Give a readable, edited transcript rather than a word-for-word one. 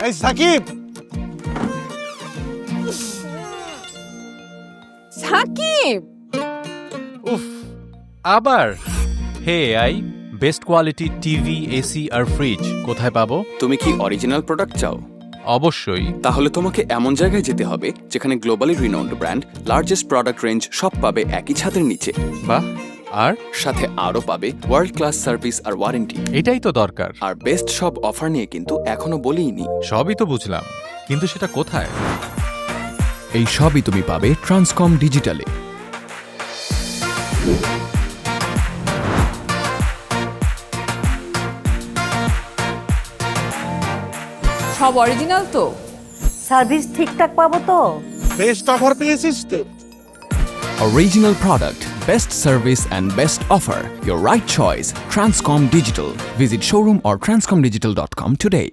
এই সাকিব, সাকিব, উফ, আবার hey AI, best quality TV, AC আর ফ্রিজ কোথায় পাবো? তুমি কি অরিজিনাল প্রোডাক্ট চাও? অবশ্যই। তাহলে তোমাকে এমন জায়গায় যেতে হবে যেখানে globally renowned brand, largest product range সব পাবে একই ছাদের নিচে। বাহ, আর সাথে আরও পাবে ওয়ার্ল্ড ক্লাস সার্ভিস আর ওয়ারেন্টি। এটাই তো দরকার। আর বেস্ট সব অফার নিয়ে কিন্তু এখনো বলিনি। সবই তো বুঝলাম, কিন্তু সেটা কোথায়? এই সবই তুমি পাবে ট্রান্সকম ডিজিটালে। সব অরিজিনাল তো? সার্ভিস ঠিকঠাক পাবো তো? বেস্ট অফার পেয়েছিস তো? Original product, best service and best offer. Your right choice, Transcom Digital. Visit showroom or transcomdigital.com today.